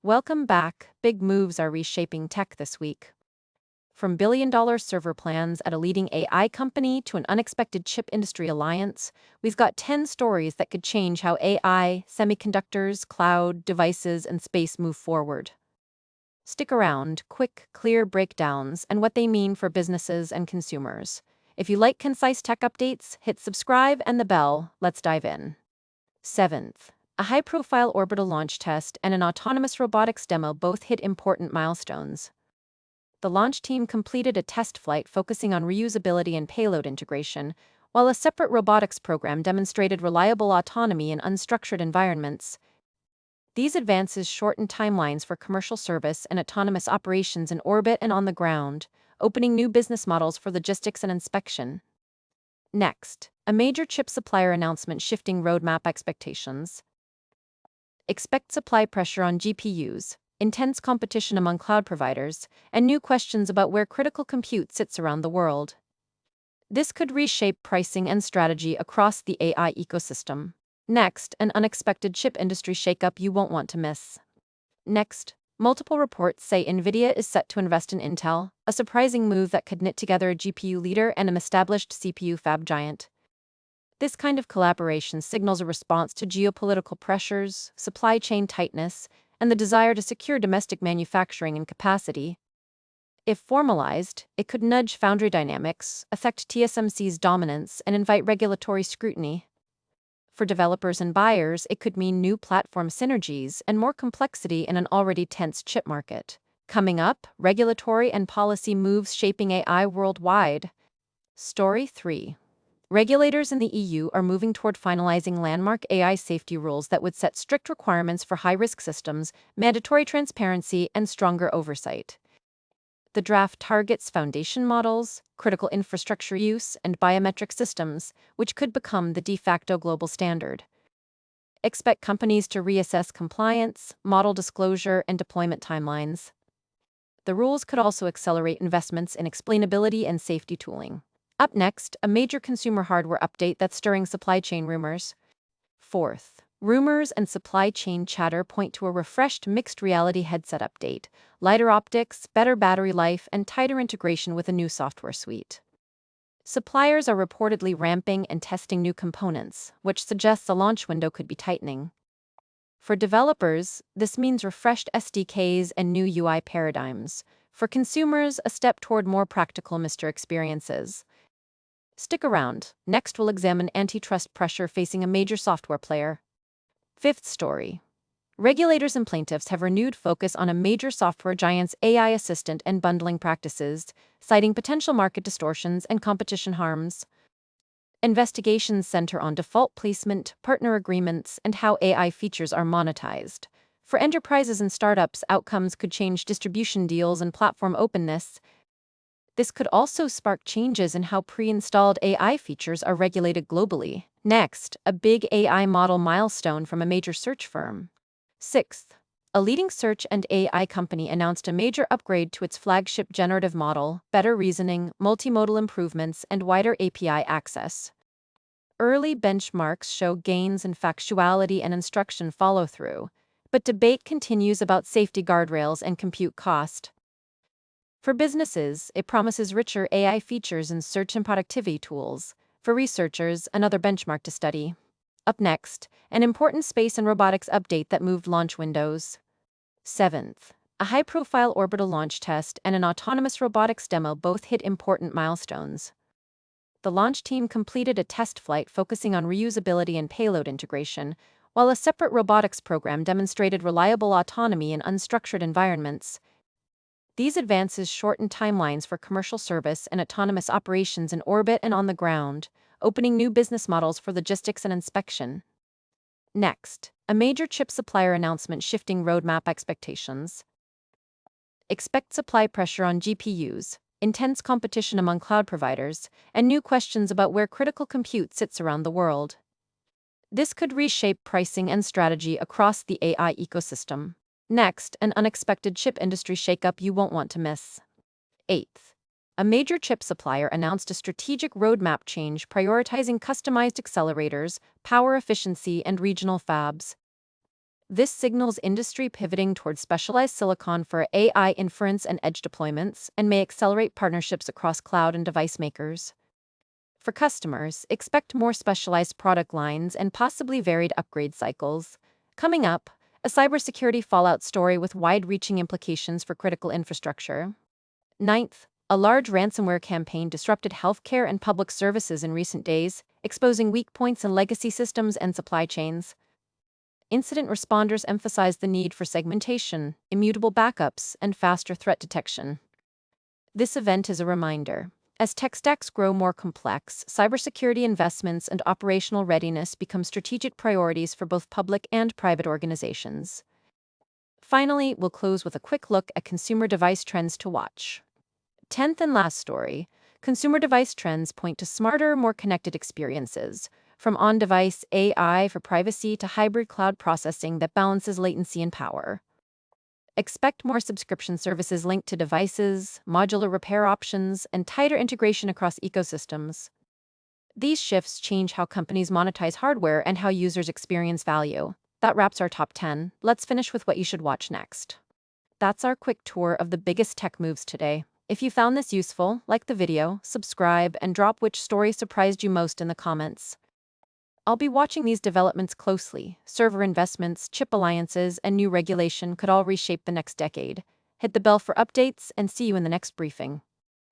Welcome back. Big moves are reshaping tech this week. From billion-dollar server plans at a leading AI company to an unexpected chip industry alliance, we've got 10 stories that could change how AI, semiconductors, cloud, devices, and space move forward. Stick around, quick, clear breakdowns, and what they mean for businesses and consumers. If you like concise tech updates, hit subscribe and the bell. Let's dive in. 7th. A high-profile orbital launch test and an autonomous robotics demo both hit important milestones. The launch team completed a test flight focusing on reusability and payload integration, while a separate robotics program demonstrated reliable autonomy in unstructured environments. These advances shortened timelines for commercial service and autonomous operations in orbit and on the ground, opening new business models for logistics and inspection. Next, a major chip supplier announcement shifting roadmap expectations. Expect supply pressure on GPUs, intense competition among cloud providers, and new questions about where critical compute sits around the world. This could reshape pricing and strategy across the AI ecosystem. Next, an unexpected chip industry shakeup you won't want to miss. Next, multiple reports say Nvidia is set to invest in Intel, a surprising move that could knit together a GPU leader and an established CPU fab giant. This kind of collaboration signals a response to geopolitical pressures, supply chain tightness, and the desire to secure domestic manufacturing and capacity. If formalized, it could nudge foundry dynamics, affect TSMC's dominance, and invite regulatory scrutiny. For developers and buyers, it could mean new platform synergies and more complexity in an already tense chip market. Coming up, regulatory and policy moves shaping AI worldwide. Story 3. Regulators in the EU are moving toward finalizing landmark AI safety rules that would set strict requirements for high-risk systems, mandatory transparency, and stronger oversight. The draft targets foundation models, critical infrastructure use, and biometric systems, which could become the de facto global standard. Expect companies to reassess compliance, model disclosure, and deployment timelines. The rules could also accelerate investments in explainability and safety tooling. Up next, a major consumer hardware update that's stirring supply chain rumors. 4th. Rumors and supply chain chatter point to a refreshed mixed reality headset update, lighter optics, better battery life, and tighter integration with a new software suite. Suppliers are reportedly ramping and testing new components, which suggests a launch window could be tightening. For developers, this means refreshed SDKs and new UI paradigms. For consumers, a step toward more practical MiSTer experiences. Stick around. Next, we'll examine antitrust pressure facing a major software player. 5th story. Regulators and plaintiffs have renewed focus on a major software giant's AI assistant and bundling practices, citing potential market distortions and competition harms. Investigations center on default placement, partner agreements, and how AI features are monetized. For enterprises and startups, outcomes could change distribution deals and platform openness. This could also spark changes in how pre-installed AI features are regulated globally. Next, a big AI model milestone from a major search firm. 6th. A leading search and AI company announced a major upgrade to its flagship generative model, better reasoning, multimodal improvements, and wider API access. Early benchmarks show gains in factuality and instruction follow-through, but debate continues about safety guardrails and compute cost. For businesses, it promises richer AI features in search and productivity tools. For researchers, another benchmark to study. Up next, an important space and robotics update that moved launch windows. 7th. A high-profile orbital launch test and an autonomous robotics demo both hit important milestones. The launch team completed a test flight focusing on reusability and payload integration, while a separate robotics program demonstrated reliable autonomy in unstructured environments. These advances shorten timelines for commercial service and autonomous operations in orbit and on the ground, opening new business models for logistics and inspection. Next, a major chip supplier announcement shifting roadmap expectations. Expect supply pressure on GPUs, intense competition among cloud providers, and new questions about where critical compute sits around the world. This could reshape pricing and strategy across the AI ecosystem. Next, an unexpected chip industry shakeup you won't want to miss. 8th. A major chip supplier announced a strategic roadmap change prioritizing customized accelerators, power efficiency, and regional fabs. This signals industry pivoting towards specialized silicon for AI inference and edge deployments, and may accelerate partnerships across cloud and device makers. For customers, expect more specialized product lines and possibly varied upgrade cycles. Coming up, a cybersecurity fallout story with wide-reaching implications for critical infrastructure. Ninth, a large ransomware campaign disrupted healthcare and public services in recent days, exposing weak points in legacy systems and supply chains. Incident responders emphasized the need for segmentation, immutable backups, and faster threat detection. This event is a reminder. As tech stacks grow more complex, cybersecurity investments and operational readiness become strategic priorities for both public and private organizations. Finally, we'll close with a quick look at consumer device trends to watch. 10th and last story, consumer device trends point to smarter, more connected experiences, from on-device AI for privacy to hybrid cloud processing that balances latency and power. Expect more subscription services linked to devices, modular repair options, and tighter integration across ecosystems. These shifts change how companies monetize hardware and how users experience value. That wraps our top 10. Let's finish with what you should watch next. That's our quick tour of the biggest tech moves today. If you found this useful, like the video, subscribe, and drop which story surprised you most in the comments. I'll be watching these developments closely. Server investments, chip alliances, and new regulation could all reshape the next decade. Hit the bell for updates and see you in the next briefing.